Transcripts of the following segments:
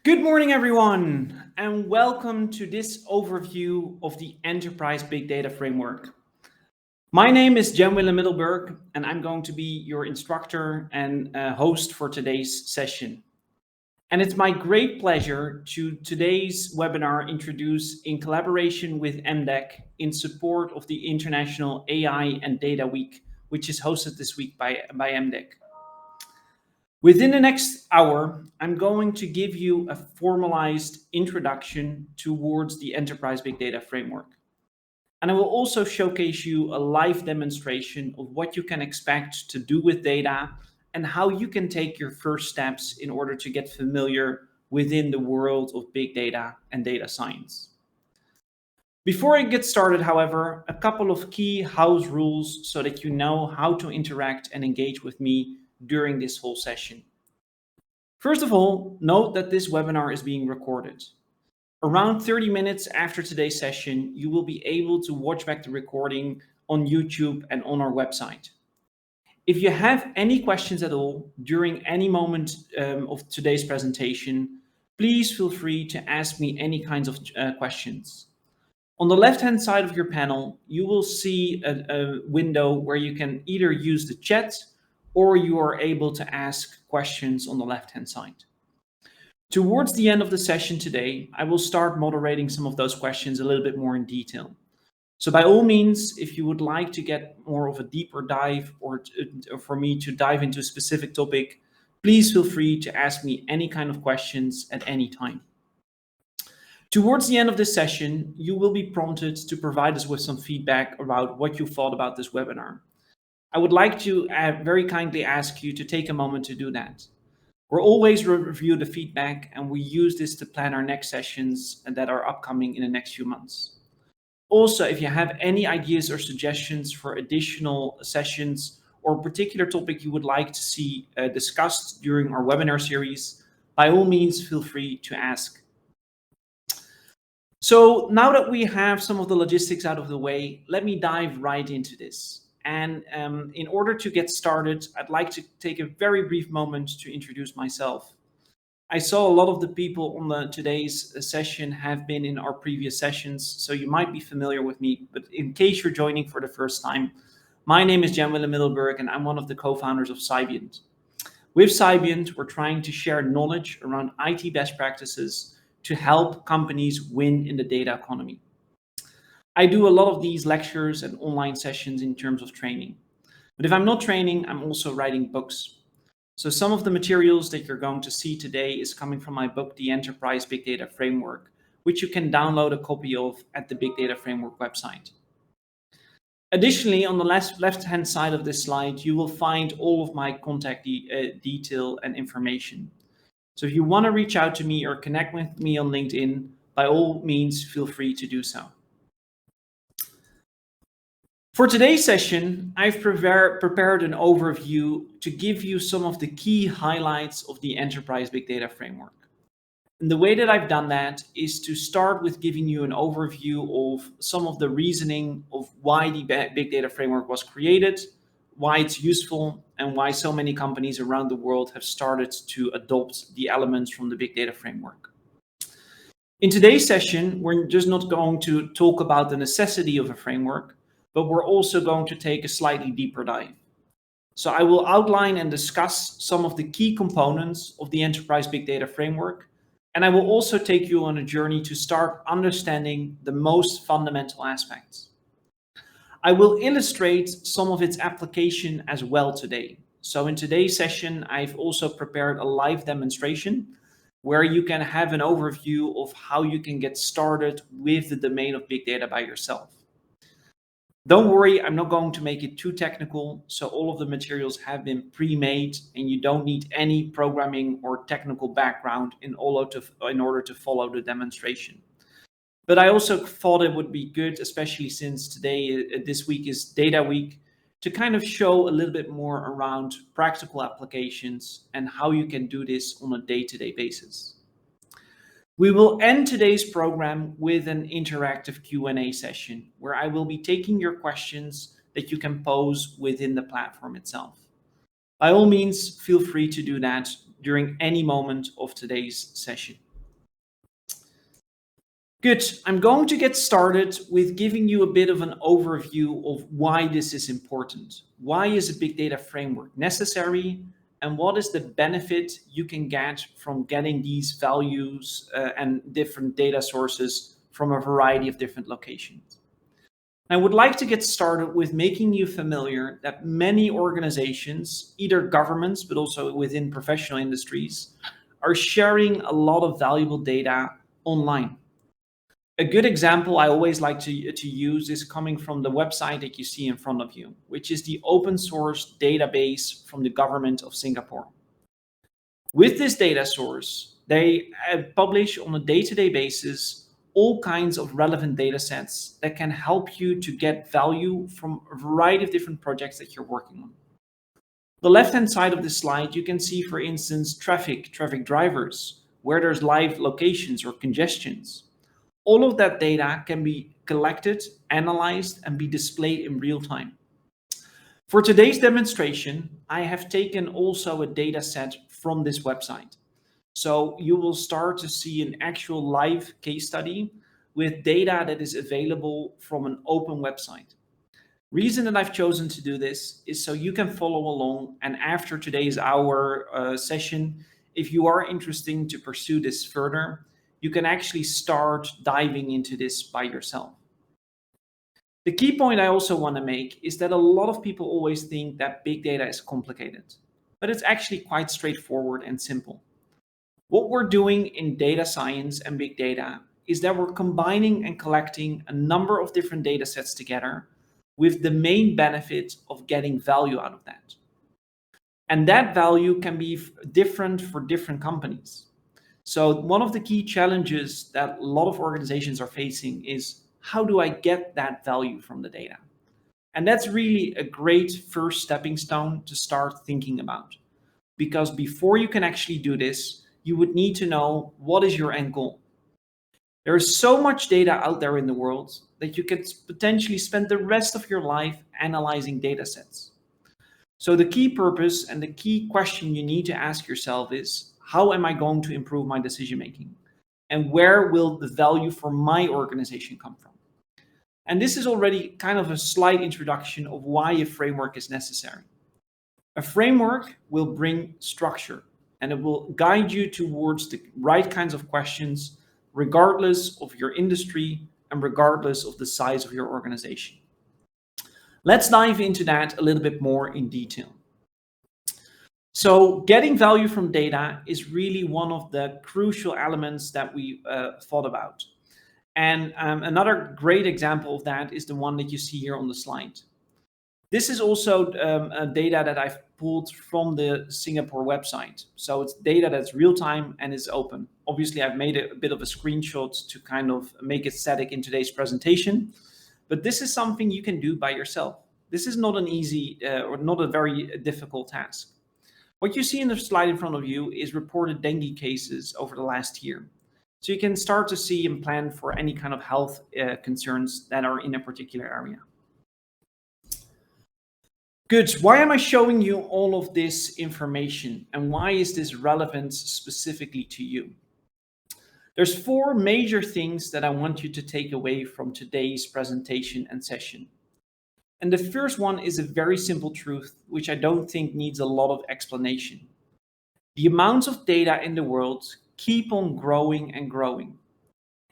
Good morning, everyone, and welcome to this overview of the Enterprise Big Data Framework. My name is Jan-Willem Middelburg, and I'm going to be your instructor and host for today's session. And it's my great pleasure to today's webinar introduce in collaboration with MDEC in support of the International AI and Data Week, which is hosted this week by MDEC. Within the next hour, I'm going to give you a formalized introduction towards the Enterprise Big Data Framework. And I will also showcase you a live demonstration of what you can expect to do with data and how you can take your first steps in order to get familiar within the world of big data and data science. Before I get started, however, a couple of key house rules so that you know how to interact and engage with me during this whole session. First of all, note that this webinar is being recorded. Around 30 minutes after today's session, you will be able to watch back the recording on YouTube and on our website. If you have any questions at all during any moment of today's presentation, please feel free to ask me any kinds of questions. On the left-hand side of your panel, you will see a window where you can either use the chat or you are able to ask questions on the left-hand side. Towards the end of the session today, I will start moderating some of those questions a little bit more in detail. So by all means, if you would like to get more of a deeper dive or for me to dive into a specific topic, please feel free to ask me any kind of questions at any time. Towards the end of this session, you will be prompted to provide us with some feedback about what you thought about this webinar. I would like to very kindly ask you to take a moment to do that. We'll always review the feedback and we use this to plan our next sessions that are upcoming in the next few months. Also, if you have any ideas or suggestions for additional sessions or a particular topic you would like to see discussed during our webinar series, by all means, feel free to ask. So now that we have some of the logistics out of the way, let me dive right into this. And in order to get started, I'd like to take a very brief moment to introduce myself. I saw a lot of the people on today's session have been in our previous sessions, so you might be familiar with me. But in case you're joining for the first time, my name is Jan-Willem Middelburg, and I'm one of the co-founders of Cybiant. With Cybiant, we're trying to share knowledge around IT best practices to help companies win in the data economy. I do a lot of these lectures and online sessions in terms of training. But if I'm not training, I'm also writing books. So some of the materials that you're going to see today is coming from my book, The Enterprise Big Data Framework, which you can download a copy of at the Big Data Framework website. Additionally, on the left-hand side of this slide, you will find all of my contact detail and information. So if you want to reach out to me or connect with me on LinkedIn, by all means, feel free to do so. For today's session, I've prepared an overview to give you some of the key highlights of the Enterprise Big Data Framework. And the way that I've done that is to start with giving you an overview of some of the reasoning of why the Big Data Framework was created, why it's useful, and why so many companies around the world have started to adopt the elements from the Big Data Framework. In today's session, we're just not going to talk about the necessity of a framework, but we're also going to take a slightly deeper dive. So I will outline and discuss some of the key components of the Enterprise Big Data Framework, and I will also take you on a journey to start understanding the most fundamental aspects. I will illustrate some of its application as well today. So in today's session, I've also prepared a live demonstration where you can have an overview of how you can get started with the domain of big data by yourself. Don't worry, I'm not going to make it too technical, so all of the materials have been pre-made and you don't need any programming or technical background in order to follow the demonstration. But I also thought it would be good, especially since this week is Data Week, to kind of show a little bit more around practical applications and how you can do this on a day-to-day basis. We will end today's program with an interactive Q&A session where I will be taking your questions that you can pose within the platform itself. By all means, feel free to do that during any moment of today's session. Good. I'm going to get started with giving you a bit of an overview of why this is important. Why is a big data framework necessary? And what is the benefit you can get from getting these values and different data sources from a variety of different locations? I would like to get started with making you familiar that many organizations, either governments, but also within professional industries, are sharing a lot of valuable data online. A good example I always like to use is coming from the website that you see in front of you, which is the open source database from the government of Singapore. With this data source, they publish on a day-to-day basis all kinds of relevant data sets that can help you to get value from a variety of different projects that you're working on. The left-hand side of this slide, you can see, for instance, traffic drivers, where there's live locations or congestions. All of that data can be collected, analyzed, and be displayed in real time. For today's demonstration, I have taken also a data set from this website. So you will start to see an actual live case study with data that is available from an open website. Reason that I've chosen to do this is so you can follow along, and after today's hour session, if you are interested to pursue this further, you can actually start diving into this by yourself. The key point I also want to make is that a lot of people always think that big data is complicated, but it's actually quite straightforward and simple. What we're doing in data science and big data is that we're combining and collecting a number of different data sets together with the main benefit of getting value out of that. And that value can be different for different companies. So one of the key challenges that a lot of organizations are facing is, how do I get that value from the data? And that's really a great first stepping stone to start thinking about. Because before you can actually do this, you would need to know, what is your end goal? There is so much data out there in the world that you could potentially spend the rest of your life analyzing data sets. So the key purpose and the key question you need to ask yourself is, how am I going to improve my decision making? And where will the value for my organization come from? And this is already kind of a slight introduction of why a framework is necessary. A framework will bring structure, and it will guide you towards the right kinds of questions, regardless of your industry and regardless of the size of your organization. Let's dive into that a little bit more in detail. So getting value from data is really one of the crucial elements that we thought about. And another great example of that is the one that you see here on the slide. This is also data that I've pulled from the Singapore website. So it's data that's real time and is open. Obviously, I've made a bit of a screenshot to kind of make it static in today's presentation, but this is something you can do by yourself. This is not an easy or not a very difficult task. What you see in the slide in front of you is reported dengue cases over the last year. So you can start to see and plan for any kind of health concerns that are in a particular area. Good. Why am I showing you all of this information, and why is this relevant specifically to you? There's 4 major things that I want you to take away from today's presentation and session. And the first one is a very simple truth, which I don't think needs a lot of explanation. The amounts of data in the world keep on growing and growing.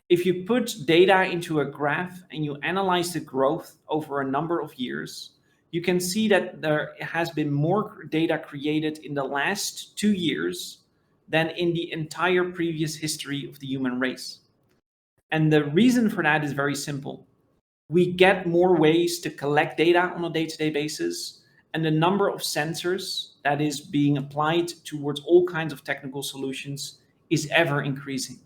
If you put data into a graph and you analyze the growth over a number of years, you can see that there has been more data created in the last 2 years than in the entire previous history of the human race. And the reason for that is very simple. We get more ways to collect data on a day-to-day basis, and the number of sensors that is being applied towards all kinds of technical solutions is ever increasing.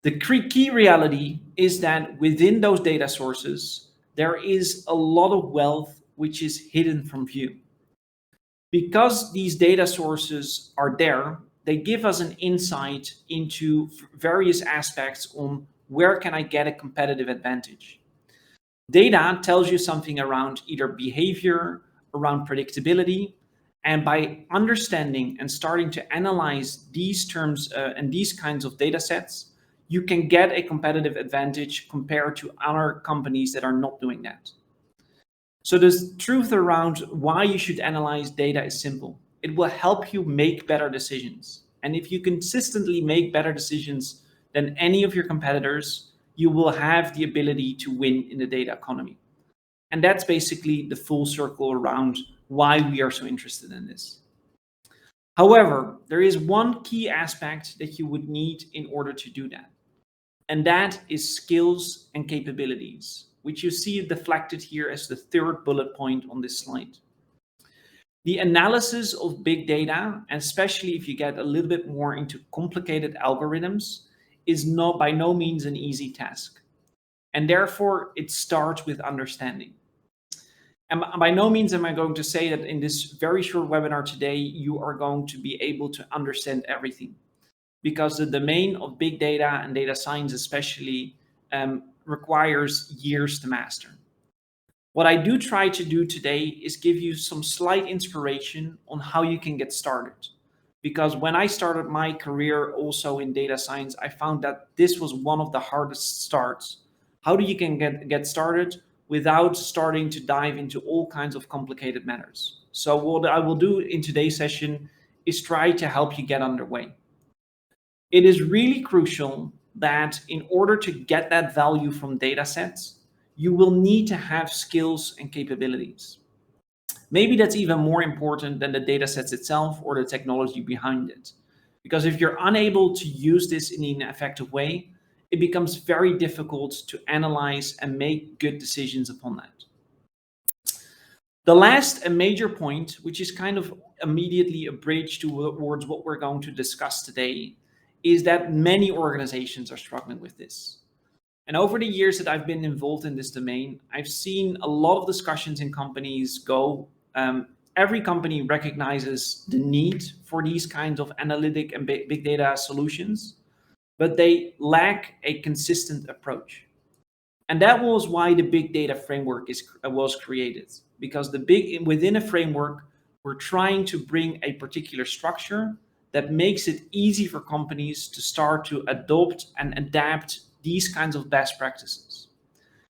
The key reality is that within those data sources, there is a lot of wealth which is hidden from view. Because these data sources are there, they give us an insight into various aspects on where can I get a competitive advantage. Data tells you something around either behavior, around predictability, and by understanding and starting to analyze these terms and these kinds of data sets, you can get a competitive advantage compared to other companies that are not doing that. So the truth around why you should analyze data is simple. It will help you make better decisions. And if you consistently make better decisions than any of your competitors, you will have the ability to win in the data economy. And that's basically the full circle around why we are so interested in this. However, there is one key aspect that you would need in order to do that. And that is skills and capabilities, which you see deflected here as the third bullet point on this slide. The analysis of big data, and especially if you get a little bit more into complicated algorithms, is by no means an easy task. And therefore, it starts with understanding. And by no means am I going to say that in this very short webinar today, you are going to be able to understand everything, because the domain of big data and data science especially requires years to master. What I do try to do today is give you some slight inspiration on how you can get started. Because when I started my career also in data science, I found that this was one of the hardest starts. How do you can get started without starting to dive into all kinds of complicated matters? So what I will do in today's session is try to help you get underway. It is really crucial that in order to get that value from data sets, you will need to have skills and capabilities. Maybe that's even more important than the data sets itself or the technology behind it. Because if you're unable to use this in an effective way, it becomes very difficult to analyze and make good decisions upon that. The last and major point, which is kind of immediately a bridge towards what we're going to discuss today, is that many organizations are struggling with this. And over the years that I've been involved in this domain, I've seen a lot of discussions in companies go. Every company recognizes the need for these kinds of analytic and big data solutions, but they lack a consistent approach. And that was why the big data framework was created, because within a framework, we're trying to bring a particular structure that makes it easy for companies to start to adopt and adapt these kinds of best practices.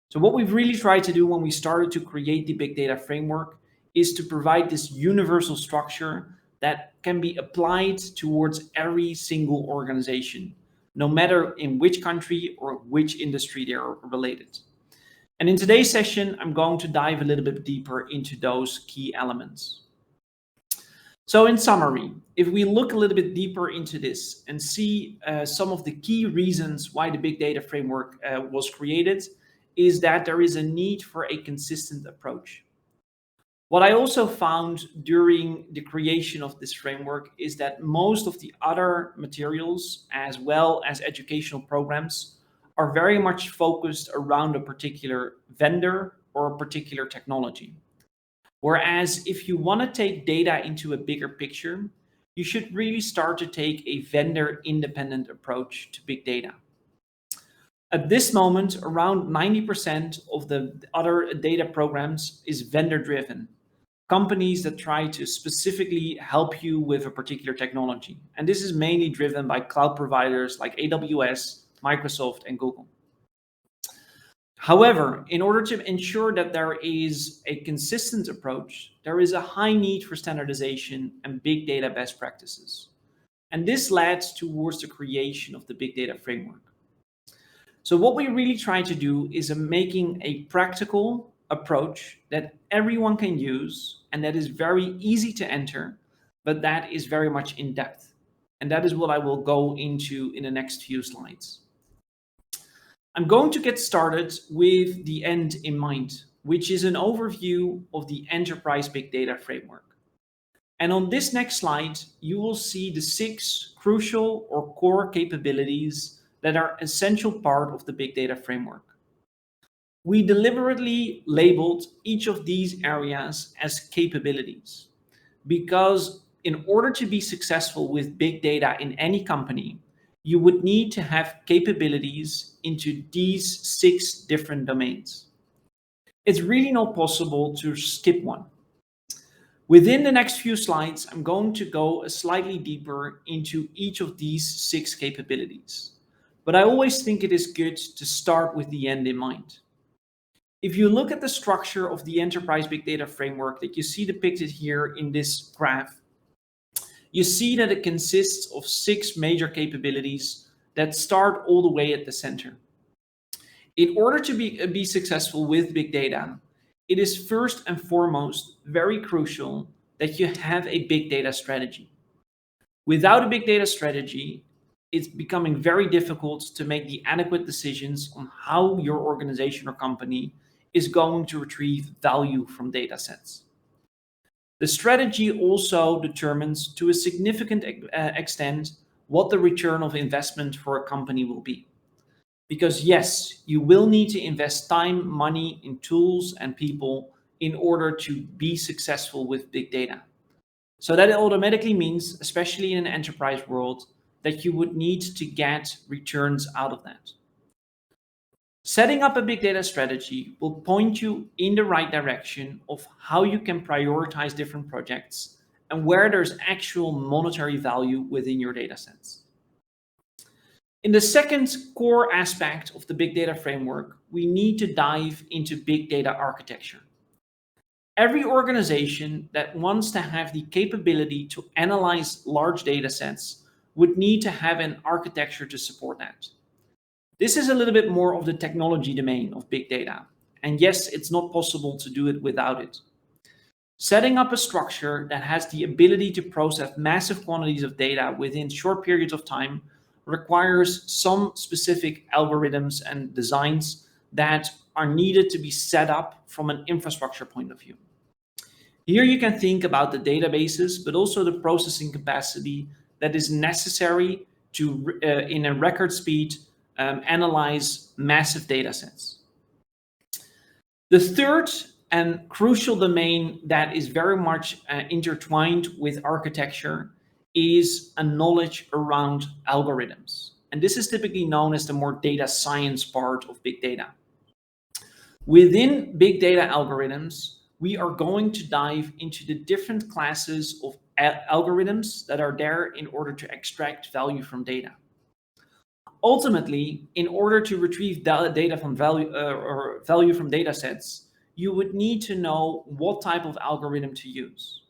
So what we've really tried to do when we started to create the big data framework is to provide this universal structure that can be applied towards every single organization, no matter in which country or which industry they are related. And in today's session, I'm going to dive a little bit deeper into those key elements. So in summary, if we look a little bit deeper into this and see some of the key reasons why the big data framework was created, is that there is a need for a consistent approach. What I also found during the creation of this framework is that most of the other materials, as well as educational programs, are very much focused around a particular vendor or a particular technology. Whereas if you want to take data into a bigger picture, you should really start to take a vendor independent approach to big data. At this moment, around 90% of the other data programs is vendor driven. Companies that try to specifically help you with a particular technology. And this is mainly driven by cloud providers like AWS, Microsoft, and Google. However, in order to ensure that there is a consistent approach, there is a high need for standardization and big data best practices. And this led towards the creation of the big data framework. So what we really try to do is making a practical approach that everyone can use and that is very easy to enter, but that is very much in depth. And that is what I will go into in the next few slides. I'm going to get started with the end in mind, which is an overview of the enterprise big data framework. And on this next slide, you will see the 6 crucial or core capabilities that are an essential part of the big data framework. We deliberately labeled each of these areas as capabilities because in order to be successful with big data in any company, you would need to have capabilities into these 6 different domains. It's really not possible to skip one. Within the next few slides, I'm going to go slightly deeper into each of these 6 capabilities. but I always think it is good to start with the end in mind. If you look at the structure of the enterprise big data framework that you see depicted here in this graph, you see that it consists of 6 major capabilities that start all the way at the center. In order to be successful with big data, it is first and foremost very crucial that you have a big data strategy. Without a big data strategy, it's becoming very difficult to make the adequate decisions on how your organization or company is going to retrieve value from data sets. The strategy also determines to a significant extent what the return of investment for a company will be. Because yes, you will need to invest time, money in tools and people in order to be successful with big data. So that automatically means, especially in an enterprise world, that you would need to get returns out of that. Setting up a big data strategy will point you in the right direction of how you can prioritize different projects and where there's actual monetary value within your data sets. In the second core aspect of the big data framework, we need to dive into big data architecture. Every organization that wants to have the capability to analyze large data sets would need to have an architecture to support that. This is a little bit more of the technology domain of big data. And yes, it's not possible to do it without it. Setting up a structure that has the ability to process massive quantities of data within short periods of time requires some specific algorithms and designs that are needed to be set up from an infrastructure point of view. Here you can think about the databases, but also the processing capacity that is necessary to, in a record speed, analyze massive data sets. The third and crucial domain that is very much intertwined with architecture is a knowledge around algorithms. And this is typically known as the more data science part of big data. Within big data algorithms, we are going to dive into the different classes of algorithms that are there in order to extract value from data. Ultimately, in order to retrieve data from value from data sets, you would need to know what type of algorithm to use.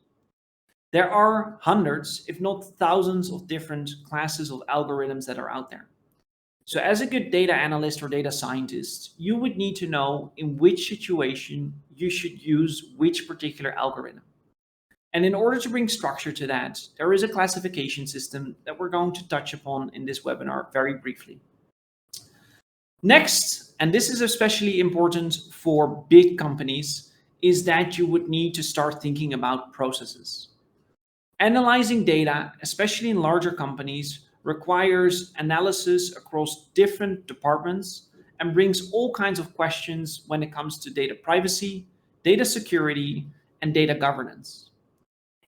There are hundreds, if not thousands, of different classes of algorithms that are out there. So as a good data analyst or data scientist, you would need to know in which situation you should use which particular algorithm. And in order to bring structure to that, there is a classification system that we're going to touch upon in this webinar very briefly. Next, and this is especially important for big companies, is that you would need to start thinking about processes. Analyzing data, especially in larger companies, requires analysis across different departments and brings all kinds of questions when it comes to data privacy, data security, and data governance.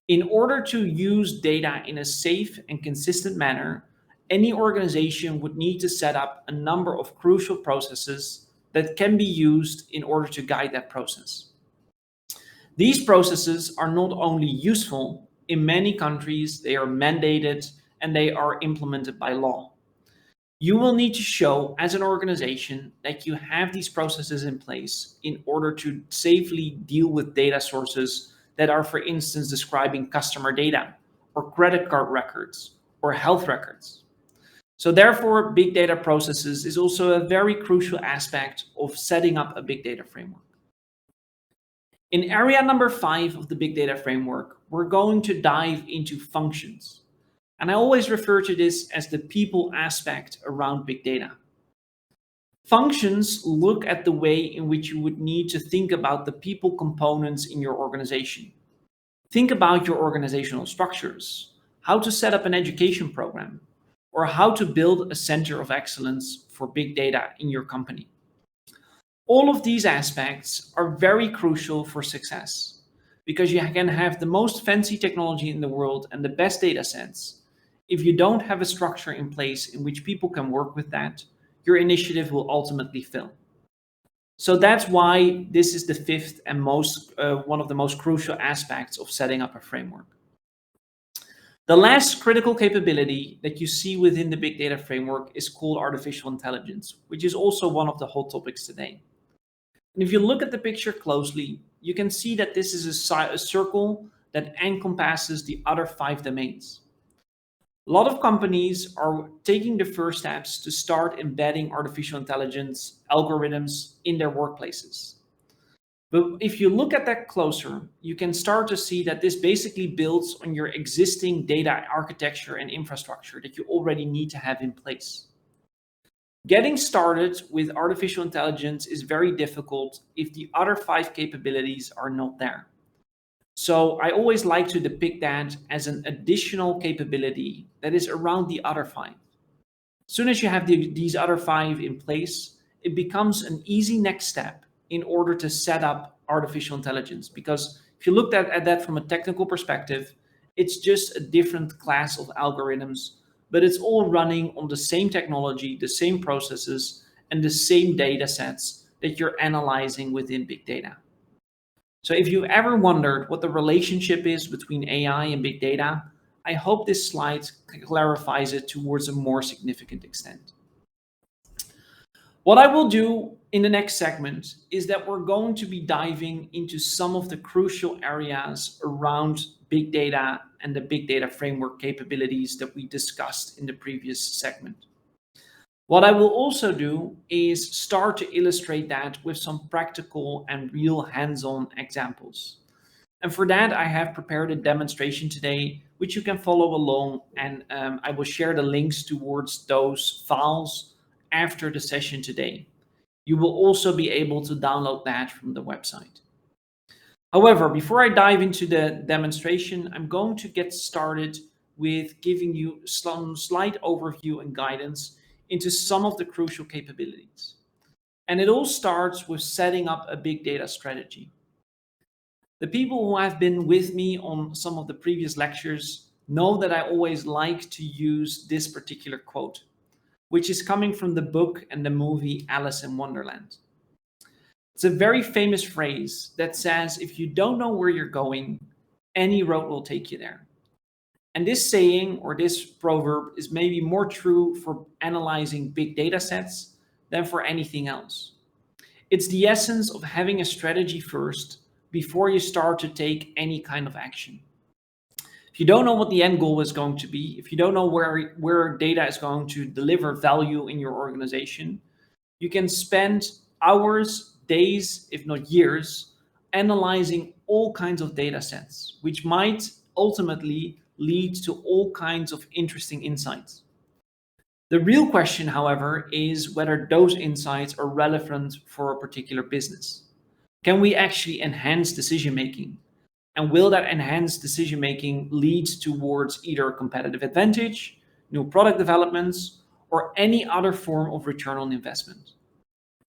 In order to use data in a safe and consistent manner, any organization would need to set up a number of crucial processes that can be used in order to guide that process. These processes are not only useful, in many countries they are mandated and they are implemented by law. You will need to show as an organization that you have these processes in place in order to safely deal with data sources that are, for instance, describing customer data or credit card records or health records. So therefore, big data processes is also a very crucial aspect of setting up a big data framework. In area number 5 of the big data framework, we're going to dive into functions. And I always refer to this as the people aspect around big data. Functions look at the way in which you would need to think about the people components in your organization. Think about your organizational structures, how to set up an education program, or how to build a center of excellence for big data in your company. All of these aspects are very crucial for success because you can have the most fancy technology in the world and the best data sets. If you don't have a structure in place in which people can work with that, your initiative will ultimately fail. So that's why this is the 5th and one of the most crucial aspects of setting up a framework. The last critical capability that you see within the big data framework is called artificial intelligence, which is also one of the hot topics today. And if you look at the picture closely, you can see that this is a circle that encompasses the other 5 domains. A lot of companies are taking the first steps to start embedding artificial intelligence algorithms in their workplaces. But if you look at that closer, you can start to see that this basically builds on your existing data architecture and infrastructure that you already need to have in place. Getting started with artificial intelligence is very difficult if the other 5 capabilities are not there. So I always like to depict that as an additional capability that is around the other 5. As soon as you have these other 5 in place, it becomes an easy next step in order to set up artificial intelligence. Because if you look at that from a technical perspective, it's just a different class of algorithms, but it's all running on the same technology, the same processes, and the same data sets that you're analyzing within big data. So if you ever wondered what the relationship is between AI and big data, I hope this slide clarifies it towards a more significant extent. What I will do in the next segment is that we're going to be diving into some of the crucial areas around big data and the big data framework capabilities that we discussed in the previous segment. What I will also do is start to illustrate that with some practical and real hands-on examples. And for that, I have prepared a demonstration today, which you can follow along, and I will share the links towards those files after the session today. You will also be able to download that from the website. However, before I dive into the demonstration, I'm going to get started with giving you some slight overview and guidance into some of the crucial capabilities. And it all starts with setting up a big data strategy. The people who have been with me on some of the previous lectures know that I always like to use this particular quote, which is coming from the book and the movie Alice in Wonderland. It's a very famous phrase that says, if you don't know where you're going, any road will take you there. And this saying or this proverb is maybe more true for analyzing big data sets than for anything else. It's the essence of having a strategy first before you start to take any kind of action. If you don't know what the end goal is going to be, if you don't know where data is going to deliver value in your organization, you can spend hours, days, if not years, analyzing all kinds of data sets, which might ultimately lead to all kinds of interesting insights. The real question, however, is whether those insights are relevant for a particular business. Can we actually enhance decision making? And will that enhanced decision making lead towards either a competitive advantage, new product developments, or any other form of return on investment?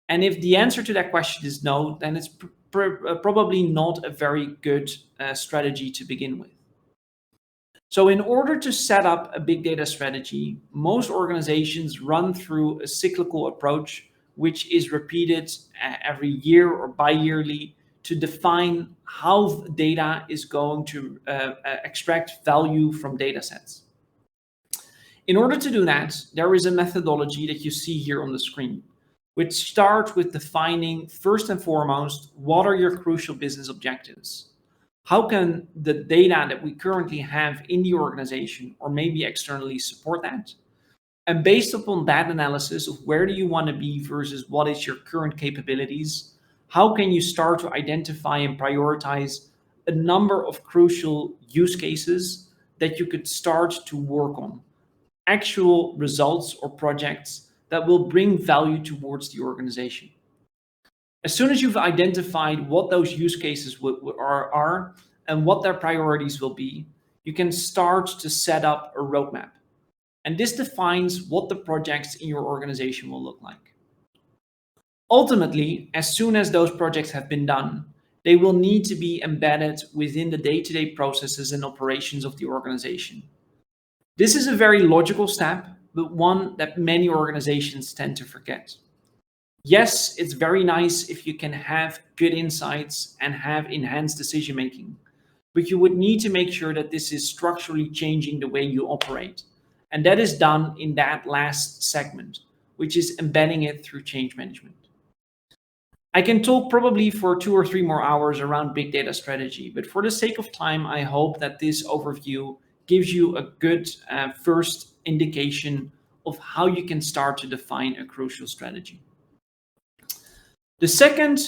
And if the answer to that question is no, then it's probably not a very good strategy to begin with. So in order to set up a big data strategy, most organizations run through a cyclical approach, which is repeated every year or bi-yearly to define how data is going to extract value from data sets. In order to do that, there is a methodology that you see here on the screen, which starts with defining first and foremost, what are your crucial business objectives? How can the data that we currently have in the organization or maybe externally support that? And based upon that analysis of where do you want to be versus what is your current capabilities, how can you start to identify and prioritize a number of crucial use cases that you could start to work on? Actual results or projects that will bring value towards the organization. As soon as you've identified what those use cases are and what their priorities will be, you can start to set up a roadmap. And this defines what the projects in your organization will look like. Ultimately, as soon as those projects have been done, they will need to be embedded within the day-to-day processes and operations of the organization. This is a very logical step, but one that many organizations tend to forget. Yes, it's very nice if you can have good insights and have enhanced decision making. but you would need to make sure that this is structurally changing the way you operate. And that is done in that last segment, which is embedding it through change management. I can talk probably for 2 or 3 more hours around big data strategy, but for the sake of time, I hope that this overview gives you a good first indication of how you can start to define a crucial strategy. The second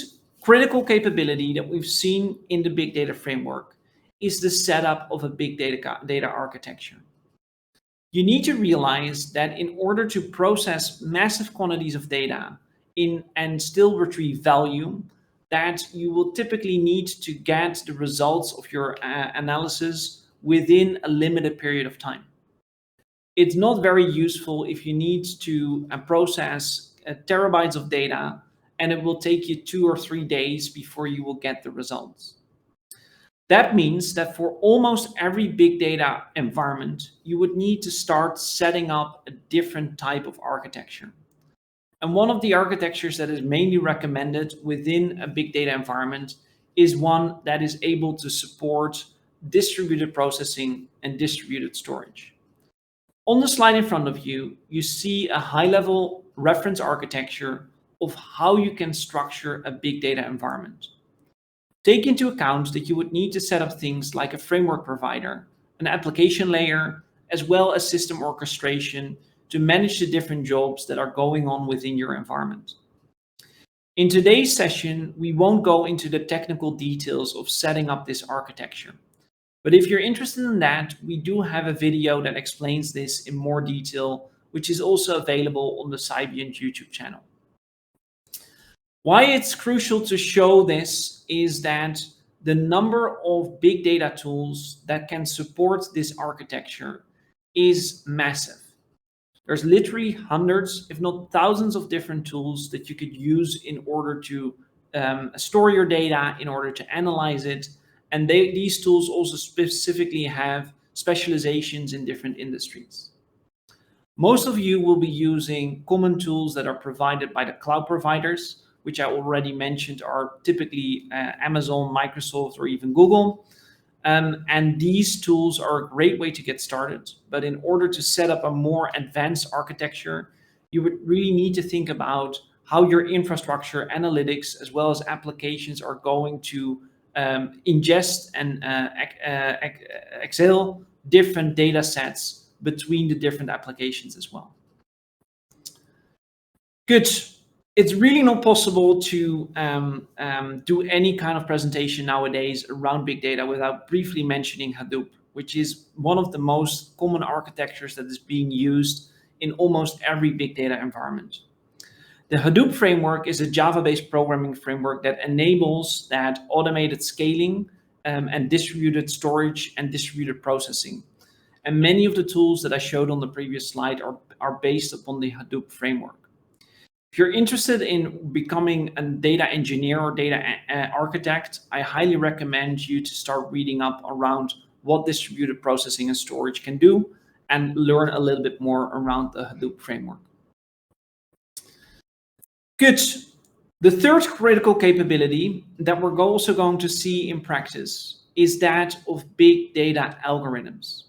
critical capability that we've seen in the big data framework is the setup of a big data architecture. You need to realize that in order to process massive quantities of data and still retrieve value, that you will typically need to get the results of your analysis within a limited period of time. It's not very useful if you need to process terabytes of data and it will take you 2 or 3 days before you will get the results. That means that for almost every big data environment, you would need to start setting up a different type of architecture. And one of the architectures that is mainly recommended within a big data environment is one that is able to support distributed processing and distributed storage. On the slide in front of you, you see a high-level reference architecture of how you can structure a big data environment. Take into account that you would need to set up things like a framework provider, an application layer, as well as system orchestration to manage the different jobs that are going on within your environment. In today's session, we won't go into the technical details of setting up this architecture. But if you're interested in that, we do have a video that explains this in more detail, which is also available on the Cybiant YouTube channel. Why it's crucial to show this is that the number of big data tools that can support this architecture is massive. There's literally hundreds, if not thousands of different tools that you could use in order to store your data, in order to analyze it. And these tools also specifically have specializations in different industries. Most of you will be using common tools that are provided by the cloud providers, which I already mentioned are typically Amazon, Microsoft, or even Google. And these tools are a great way to get started. But in order to set up a more advanced architecture, you would really need to think about how your infrastructure, analytics, as well as applications are going to ingest and exhale different data sets between the different applications as well. Good. It's really not possible to do any kind of presentation nowadays around big data without briefly mentioning Hadoop, which is one of the most common architectures that is being used in almost every big data environment. The Hadoop framework is a Java-based programming framework that enables that automated scaling and distributed storage and distributed processing. And many of the tools that I showed on the previous slide are based upon the Hadoop framework. If you're interested in becoming a data engineer or data architect, I highly recommend you to start reading up around what distributed processing and storage can do and learn a little bit more around the Hadoop framework. Good. The third critical capability that we're also going to see in practice is that of big data algorithms.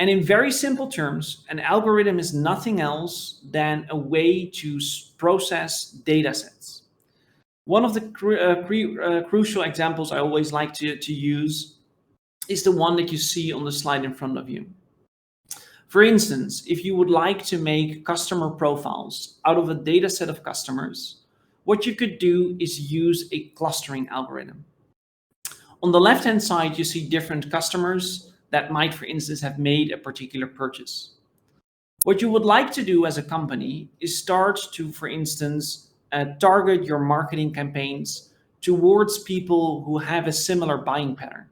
And in very simple terms, an algorithm is nothing else than a way to process data sets. One of the crucial examples I always like to use is the one that you see on the slide in front of you. For instance, if you would like to make customer profiles out of a data set of customers, what you could do is use a clustering algorithm. On the left-hand side, you see different customers that might, for instance, have made a particular purchase. What you would like to do as a company is start to, for instance, target your marketing campaigns towards people who have a similar buying pattern.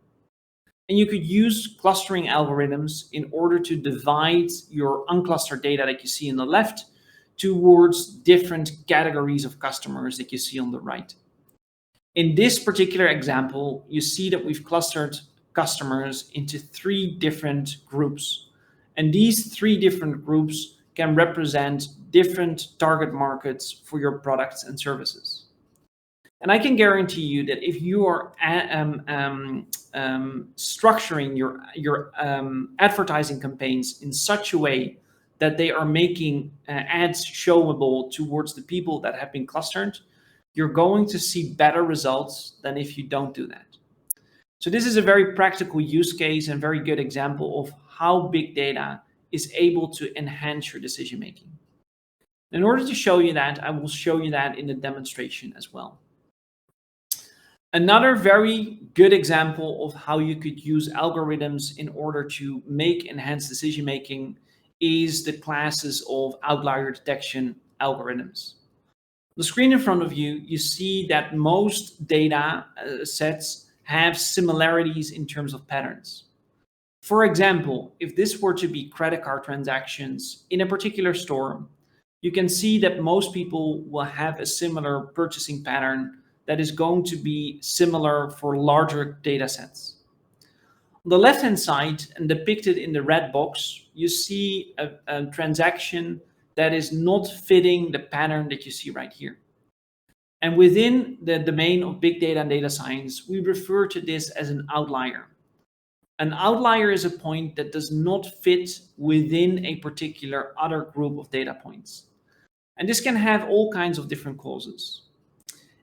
And you could use clustering algorithms in order to divide your unclustered data that you see on the left towards different categories of customers that you see on the right. In this particular example, you see that we've clustered customers into 3 different groups. And these 3 different groups can represent different target markets for your products and services. And I can guarantee you that if you are structuring your advertising campaigns in such a way that they are making ads showable towards the people that have been clustered, you're going to see better results than if you don't do that. So this is a very practical use case and very good example of how big data is able to enhance your decision making. In order to show you that, I will show you that in the demonstration as well. Another very good example of how you could use algorithms in order to make enhanced decision making is the classes of outlier detection algorithms. The screen in front of you, you see that most data sets have similarities in terms of patterns. For example, if this were to be credit card transactions in a particular store, you can see that most people will have a similar purchasing pattern that is going to be similar for larger data sets. On the left-hand side, and depicted in the red box, you see a transaction that is not fitting the pattern that you see right here. And within the domain of big data and data science, we refer to this as an outlier. An outlier is a point that does not fit within a particular other group of data points. And this can have all kinds of different causes.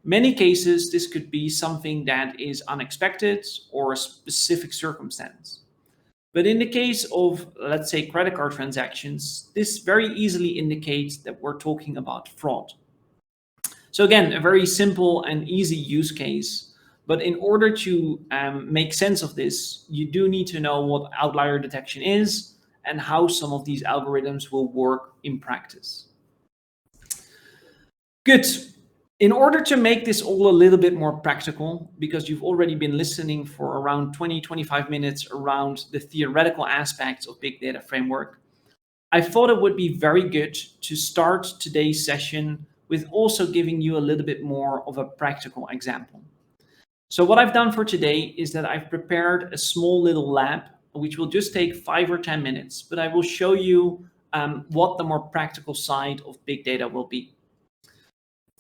In many cases, this could be something that is unexpected or a specific circumstance. But in the case of, let's say, credit card transactions, this very easily indicates that we're talking about fraud. So again, a very simple and easy use case. But in order to make sense of this, you do need to know what outlier detection is and how some of these algorithms will work in practice. Good. In order to make this all a little bit more practical, because you've already been listening for around 20-25 minutes around the theoretical aspects of big data framework, I thought it would be very good to start today's session with also giving you a little bit more of a practical example. So what I've done for today is that I've prepared a small little lab, which will just take 5 or 10 minutes, but I will show you what the more practical side of big data will be.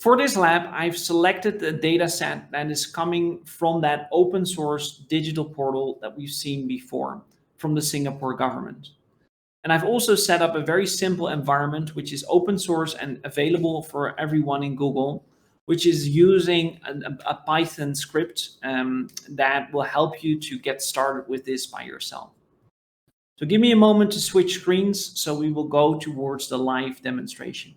For this lab, I've selected the data set that is coming from that open source digital portal that we've seen before from the Singapore government. And I've also set up a very simple environment, which is open source and available for everyone in Google, which is using a Python script that will help you to get started with this by yourself. So give me a moment to switch screens so we will go towards the live demonstration.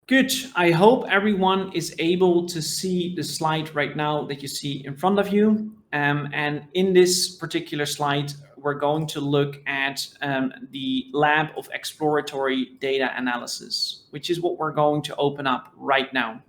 Good. I hope everyone is able to see the slide right now that you see in front of you. And in this particular slide, we're going to look at the lab of exploratory data analysis, which is what we're going to open up right now.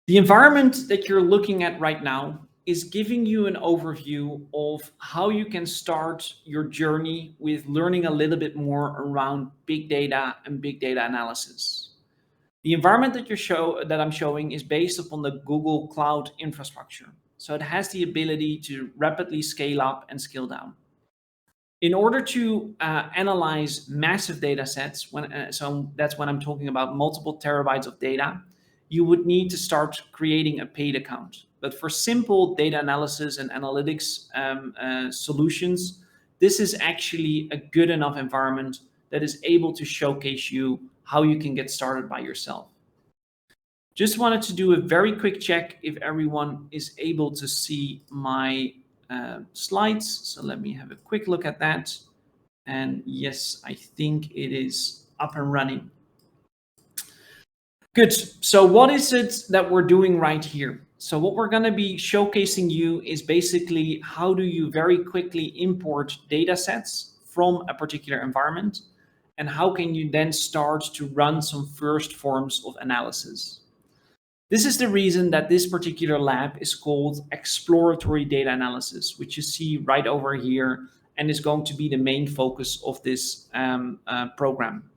The environment that you're looking at right now is giving you an overview of how you can start your journey with learning a little bit more around big data and big data analysis. The environment that I'm showing is based upon the Google Cloud infrastructure. So it has the ability to rapidly scale up and scale down. In order to analyze massive data sets, so that's when I'm talking about multiple terabytes of data, you would need to start creating a paid account. But for simple data analysis and analytics solutions, this is actually a good enough environment that is able to showcase you how you can get started by yourself. Just wanted to do a very quick check if everyone is able to see my slides. So let me have a quick look at that. And yes, I think it is up and running. Good. So what is it that we're doing right here? So what we're going to be showcasing you is basically how do you very quickly import data sets from a particular environment, and how can you then start to run some first forms of analysis. This is the reason that this particular lab is called exploratory data analysis, which you see right over here. and is going to be the main focus of this program.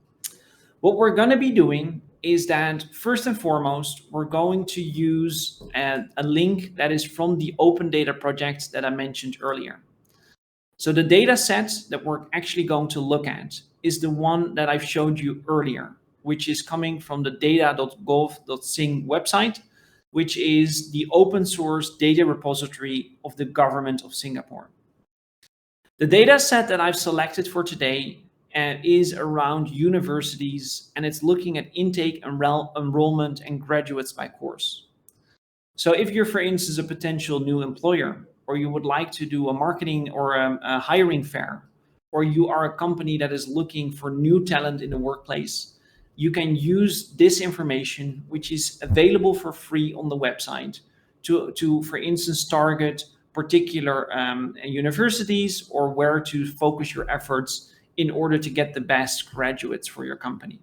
What we're going to be doing is that first and foremost, we're going to use a link that is from the open data project that I mentioned earlier. So the data set that we're actually going to look at is the one that I've showed you earlier, which is coming from the data.gov.sing website, which is the open source data repository of the government of Singapore. The data set that I've selected for today is around universities, and it's looking at intake, enrollment, and graduates by course. So if you're, for instance, a potential new employer, or you would like to do a marketing or a hiring fair, or you are a company that is looking for new talent in the workplace, you can use this information, which is available for free on the website, to for instance, target particular universities or where to focus your efforts in order to get the best graduates for your company.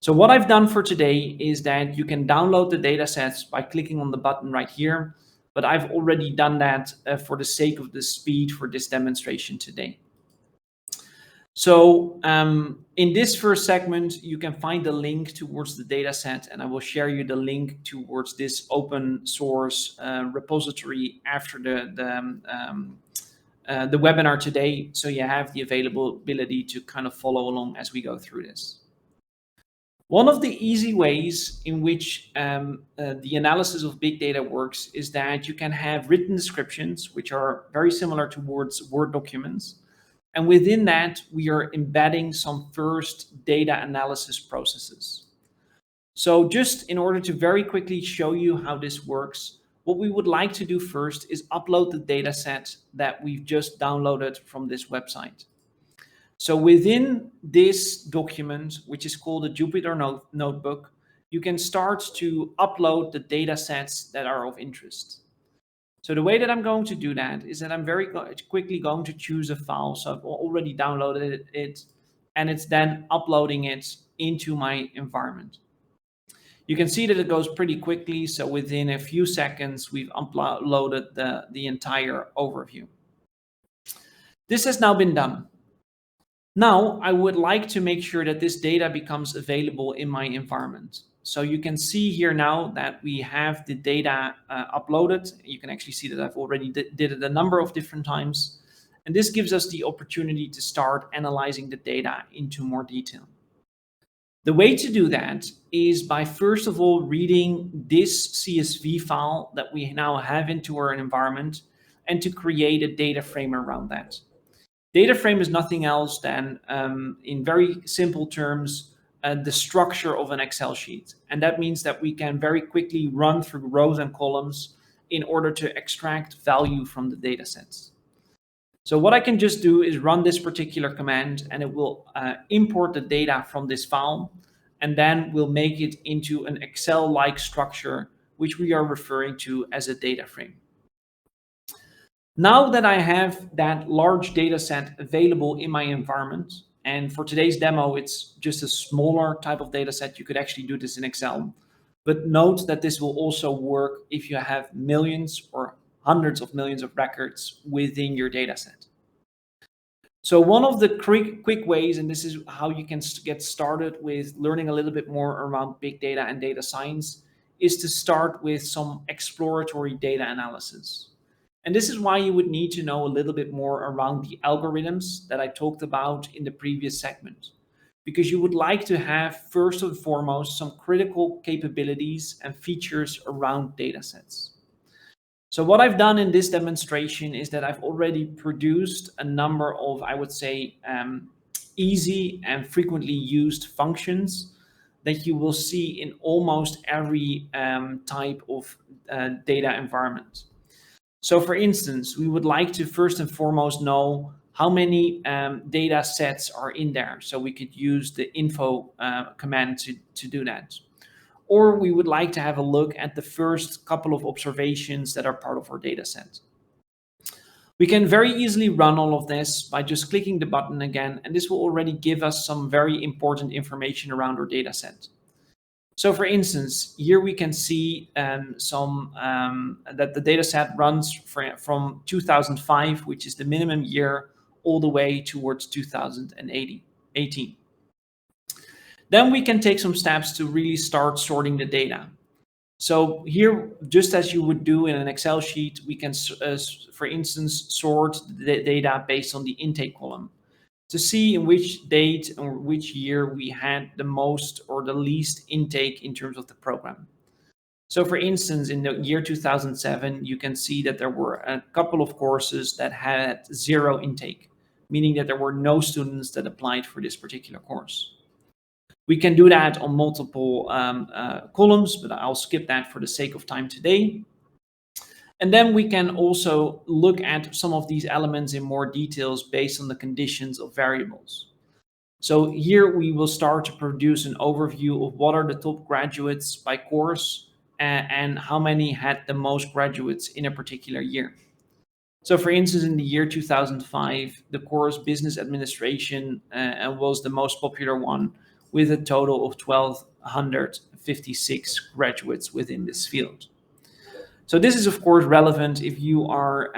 So what I've done for today is that you can download the data sets by clicking on the button right here, but I've already done that for the sake of the speed for this demonstration today. So in this first segment, you can find the link towards the data set, and I will share you the link towards this open source repository after the webinar today, so you have the availability to kind of follow along as we go through this. One of the easy ways in which the analysis of big data works is that you can have written descriptions, which are very similar towards Word documents. And within that, we are embedding some first data analysis processes. So just in order to very quickly show you how this works, what we would like to do first is upload the data set that we've just downloaded from this website. So within this document, which is called a Jupyter Notebook, you can start to upload the data sets that are of interest. So the way that I'm going to do that is that I'm very quickly going to choose a file. So I've already downloaded it, and it's then uploading it into my environment. You can see that it goes pretty quickly. So within a few seconds, we've uploaded the entire overview. This has now been done. Now, I would like to make sure that this data becomes available in my environment. So you can see here now that we have the data uploaded. You can actually see that I've already did it a number of different times. And this gives us the opportunity to start analyzing the data into more detail. The way to do that is by, first of all, reading this CSV file that we now have into our environment and to create a data frame around that. Data frame is nothing else than, in very simple terms, the structure of an Excel sheet. And that means that we can very quickly run through rows and columns in order to extract value from the data sets. So what I can just do is run this particular command, and it will import the data from this file, and then we'll make it into an Excel-like structure, which we are referring to as a data frame. Now that I have that large data set available in my environment, and for today's demo, it's just a smaller type of data set, you could actually do this in Excel. But note that this will also work if you have millions or hundreds of millions of records within your data set. So one of the quick ways, and this is how you can get started with learning a little bit more around big data and data science, is to start with some exploratory data analysis. And this is why you would need to know a little bit more around the algorithms that I talked about in the previous segment, because you would like to have, first and foremost, some critical capabilities and features around data sets. So what I've done in this demonstration is that I've already produced a number of, I would say, easy and frequently used functions that you will see in almost every type of data environment. So for instance, we would like to first and foremost know how many data sets are in there. So we could use the info command to do that. Or we would like to have a look at the first couple of observations that are part of our data set. We can very easily run all of this by just clicking the button again, and this will already give us some very important information around our data set. So for instance, here we can see that the data set runs from 2005, which is the minimum year all the way towards 2018. Then we can take some steps to really start sorting the data. So here, just as you would do in an Excel sheet, we can, for instance, sort the data based on the intake column to see in which date or which year we had the most or the least intake in terms of the program. So for instance, in the year 2007, you can see that there were a couple of courses that had 0 intake, meaning that there were no students that applied for this particular course. We can do that on multiple columns, but I'll skip that for the sake of time today. And then we can also look at some of these elements in more details based on the conditions of variables. So here we will start to produce an overview of what are the top graduates by course and how many had the most graduates in a particular year. So for instance, in the year 2005, the course Business Administration was the most popular one, with a total of 1,256 graduates within this field. So this is of course relevant if you are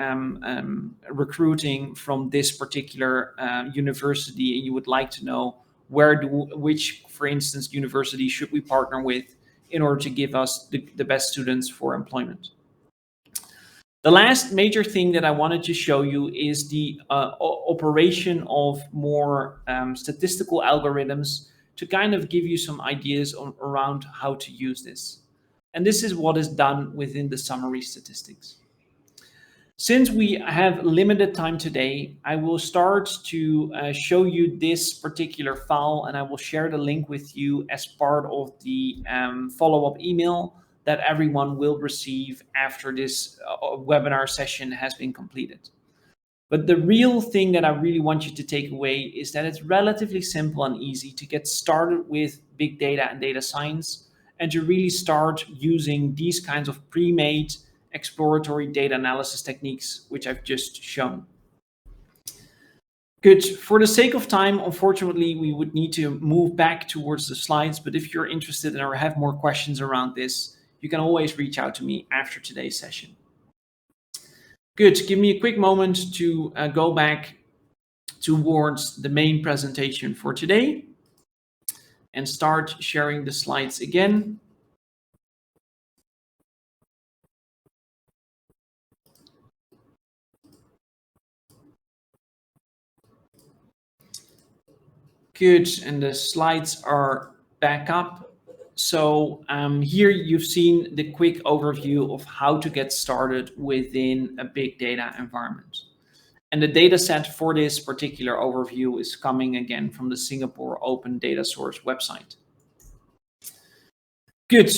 recruiting from this particular university and you would like to know which, for instance, university should we partner with in order to give us the best students for employment. The last major thing that I wanted to show you is the operation of more statistical algorithms to kind of give you some ideas around how to use this. And this is what is done within the summary statistics. Since we have limited time today, I will start to show you this particular file, and I will share the link with you as part of the follow-up email that everyone will receive after this webinar session has been completed. But the real thing that I really want you to take away is that it's relatively simple and easy to get started with big data and data science, and to really start using these kinds of pre-made exploratory data analysis techniques, which I've just shown. Good. For the sake of time, unfortunately, we would need to move back towards the slides, but if you're interested or have more questions around this, you can always reach out to me after today's session. Good. Give me a quick moment to go back towards the main presentation for today and start sharing the slides again. Good. And the slides are back up. So here you've seen the quick overview of how to get started within a big data environment. And the data set for this particular overview is coming again from the Singapore Open Data Source website. Good.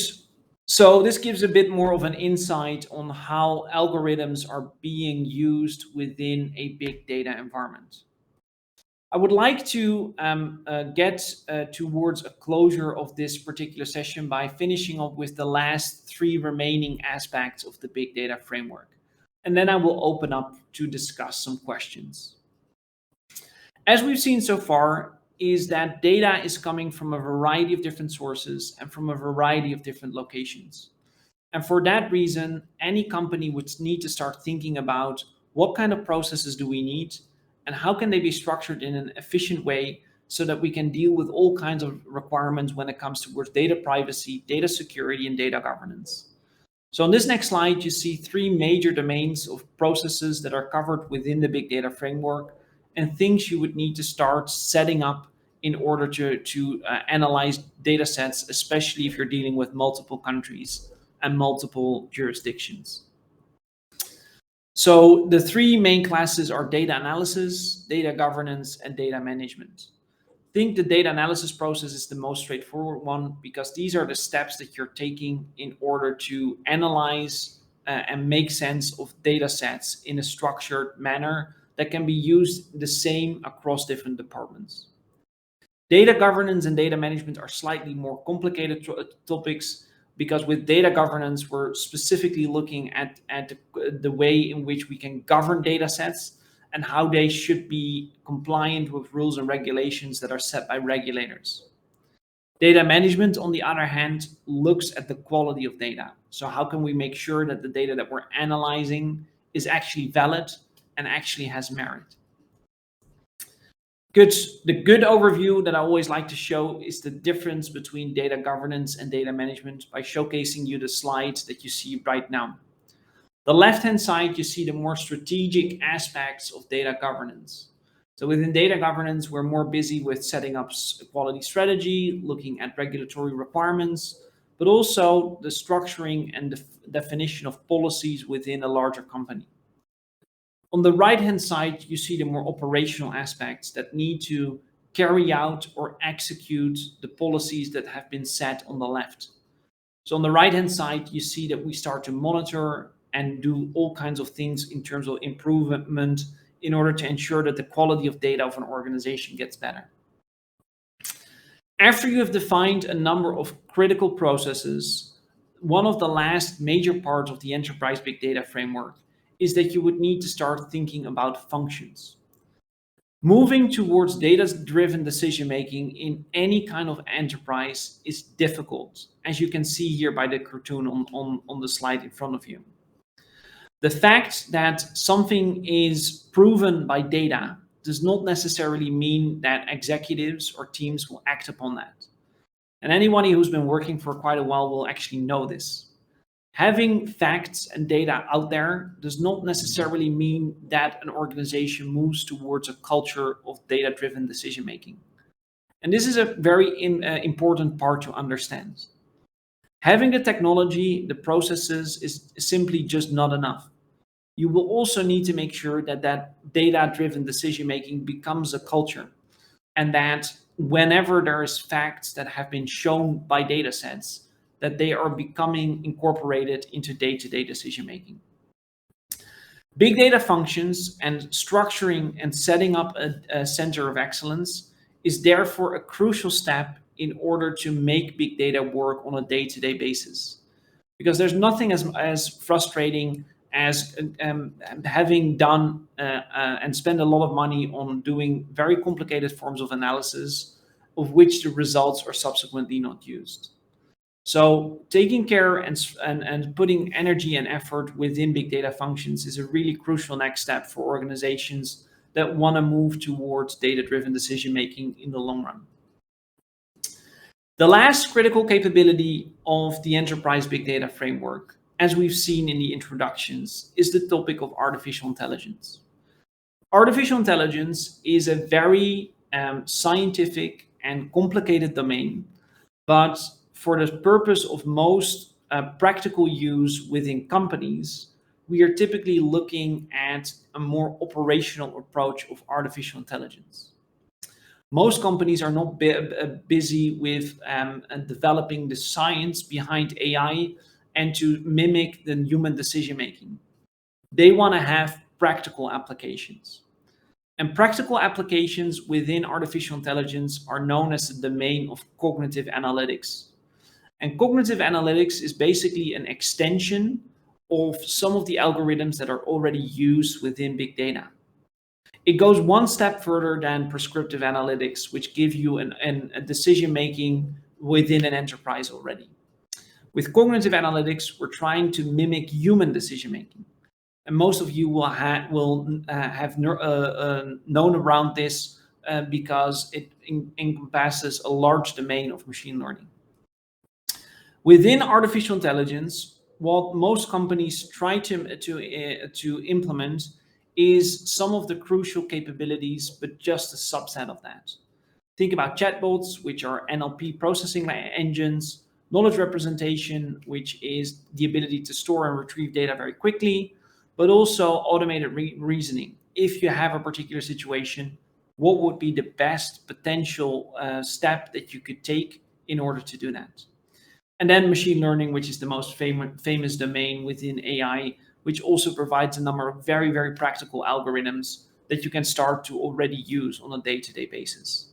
So this gives a bit more of an insight on how algorithms are being used within a big data environment. I would like to get towards a closure of this particular session by finishing up with the last 3 remaining aspects of the big data framework. And then I will open up to discuss some questions. As we've seen so far, is that data is coming from a variety of different sources and from a variety of different locations. And for that reason, any company would need to start thinking about what kind of processes do we need and how can they be structured in an efficient way so that we can deal with all kinds of requirements when it comes towards data privacy, data security, and data governance. So on this next slide, you see 3 major domains of processes that are covered within the big data framework and things you would need to start setting up in order to analyze data sets, especially if you're dealing with multiple countries and multiple jurisdictions. So the 3 main classes are data analysis, data governance, and data management. I think the data analysis process is the most straightforward one because these are the steps that you're taking in order to analyze and make sense of data sets in a structured manner that can be used the same across different departments. Data governance and data management are slightly more complicated topics because with data governance, we're specifically looking at the way in which we can govern data sets and how they should be compliant with rules and regulations that are set by regulators. Data management, on the other hand, looks at the quality of data. So how can we make sure that the data that we're analyzing is actually valid and actually has merit? Good. The good overview that I always like to show is the difference between data governance and data management by showcasing you the slides that you see right now. The left-hand side, you see the more strategic aspects of data governance. So within data governance, we're more busy with setting up quality strategy, looking at regulatory requirements, but also the structuring and the definition of policies within a larger company. On the right-hand side, you see the more operational aspects that need to carry out or execute the policies that have been set on the left. So on the right-hand side, you see that we start to monitor and do all kinds of things in terms of improvement in order to ensure that the quality of data of an organization gets better. After you have defined a number of critical processes, one of the last major parts of the enterprise big data framework is that you would need to start thinking about functions. Moving towards data-driven decision-making in any kind of enterprise is difficult, as you can see here by the cartoon on the slide in front of you. The fact that something is proven by data does not necessarily mean that executives or teams will act upon that. And anyone who's been working for quite a while will actually know this. Having facts and data out there does not necessarily mean that an organization moves towards a culture of data-driven decision-making. And this is a very important part to understand. Having the technology, the processes is simply just not enough. You will also need to make sure that that data-driven decision-making becomes a culture, and that whenever there's facts that have been shown by data sets, that they are becoming incorporated into day-to-day decision-making. Big data functions and structuring and setting up a center of excellence is therefore a crucial step in order to make big data work on a day-to-day basis. Because there's nothing as frustrating as having done and spent a lot of money on doing very complicated forms of analysis, of which the results are subsequently not used. So taking care and putting energy and effort within big data functions is a really crucial next step for organizations that want to move towards data-driven decision-making in the long run. The last critical capability of the enterprise big data framework, as we've seen in the introductions, is the topic of artificial intelligence. Artificial intelligence is a very scientific and complicated domain, but for the purpose of most practical use within companies, we are typically looking at a more operational approach of artificial intelligence. Most companies are not busy with developing the science behind AI and to mimic the human decision making. They want to have practical applications. And practical applications within artificial intelligence are known as the domain of cognitive analytics. And cognitive analytics is basically an extension of some of the algorithms that are already used within big data. It goes one step further than prescriptive analytics, which give you a decision making within an enterprise already. With cognitive analytics, we're trying to mimic human decision making. And most of you will have known around this because it encompasses a large domain of machine learning. Within artificial intelligence, what most companies try to implement is some of the crucial capabilities, but just a subset of that. Think about chatbots, which are NLP processing engines, knowledge representation, which is the ability to store and retrieve data very quickly, but also automated reasoning. If you have a particular situation, what would be the best potential step that you could take in order to do that? And then machine learning, which is the most famous domain within AI, which also provides a number of very, very practical algorithms that you can start to already use on a day-to-day basis.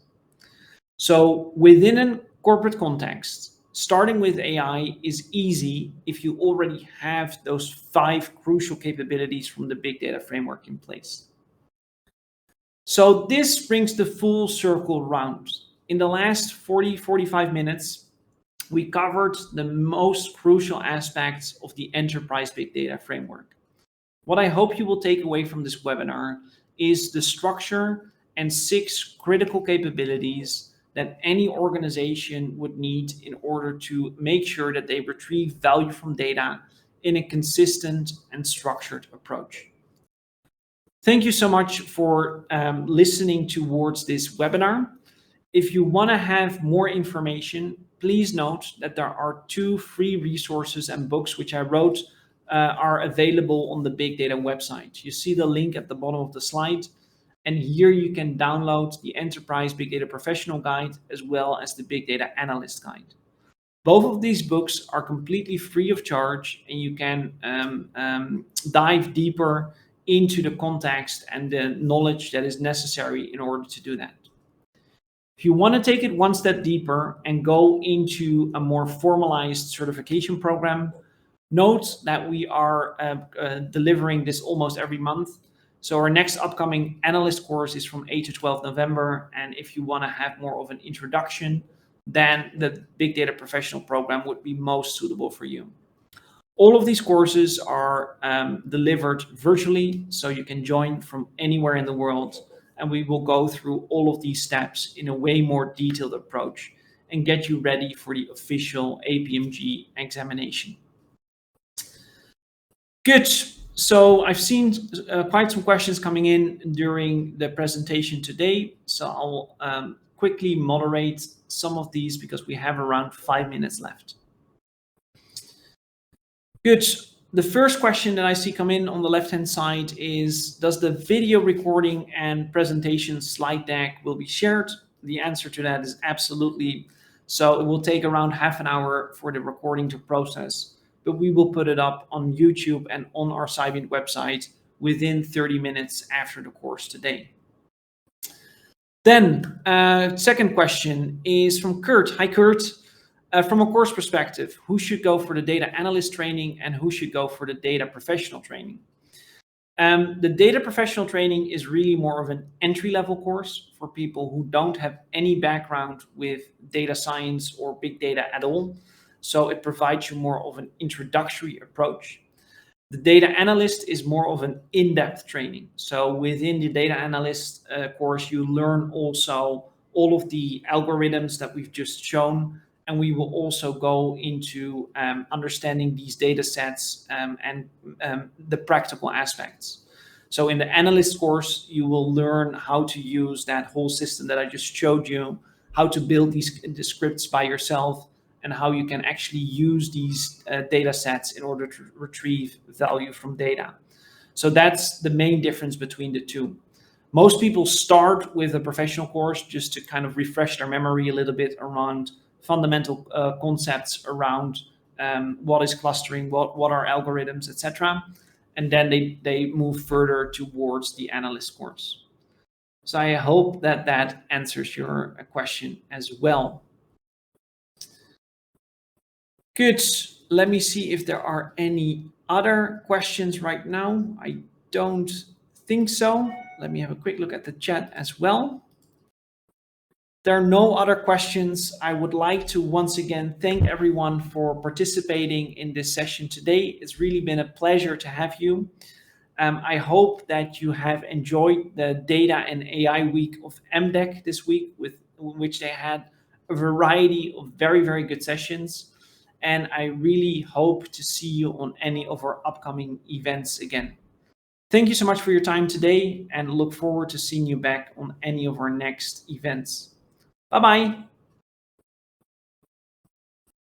So within a corporate context, starting with AI is easy if you already have those 5 crucial capabilities from the big data framework in place. So this brings the full circle round. In the last 45 minutes, we covered the most crucial aspects of the enterprise big data framework. What I hope you will take away from this webinar is the structure and 6 critical capabilities that any organization would need in order to make sure that they retrieve value from data in a consistent and structured approach. Thank you so much for listening towards this webinar. If you want to have more information, please note that there are 2 free resources and books which I wrote are available on the Big Data website. You see the link at the bottom of the slide, and here you can download the Enterprise Big Data Professional Guide as well as the Big Data Analyst Guide. Both of these books are completely free of charge, and you can dive deeper into the context and the knowledge that is necessary in order to do that. If you want to take it one step deeper and go into a more formalized certification program, note that we are delivering this almost every month. So our next upcoming analyst course is from 8 to 12 November. And if you want to have more of an introduction, then the Big Data Professional program would be most suitable for you. All of these courses are delivered virtually, so you can join from anywhere in the world. And we will go through all of these steps in a way more detailed approach and get you ready for the official APMG examination. Good. So I've seen quite some questions coming in during the presentation today. So I'll quickly moderate some of these because we have around 5 minutes left. Good. The first question that I see come in on the left-hand side is, does the video recording and presentation slide deck will be shared? The answer to that is absolutely. So it will take around half an hour for the recording to process, but we will put it up on YouTube and on our Cybiant website within 30 minutes after the course today. Then, second question is from Kurt. Hi, Kurt. From a course perspective, who should go for the data analyst training and who should go for the data professional training? The data professional training is really more of an entry-level course for people who don't have any background with data science or big data at all. So it provides you more of an introductory approach. The data analyst is more of an in-depth training. So within the data analyst course, you learn also all of the algorithms that we've just shown. And we will also go into understanding these data sets and the practical aspects. So in the analyst course, you will learn how to use that whole system that I just showed you, how to build the scripts by yourself, and how you can actually use these data sets in order to retrieve value from data. So that's the main difference between the two. Most people start with a professional course just to kind of refresh their memory a little bit around fundamental concepts around what is clustering, what are algorithms, etc. And then they move further towards the analyst course. So I hope that that answers your question as well. Good. Let me see if there are any other questions right now. I don't think so. Let me have a quick look at the chat as well. There are no other questions. I would like to once again thank everyone for participating in this session today. It's really been a pleasure to have you. I hope that you have enjoyed the Data and AI Week of MDEC this week, with which they had a variety of very, very good sessions. And I really hope to see you on any of our upcoming events again. Thank you so much for your time today, and look forward to seeing you back on any of our next events. Bye-bye.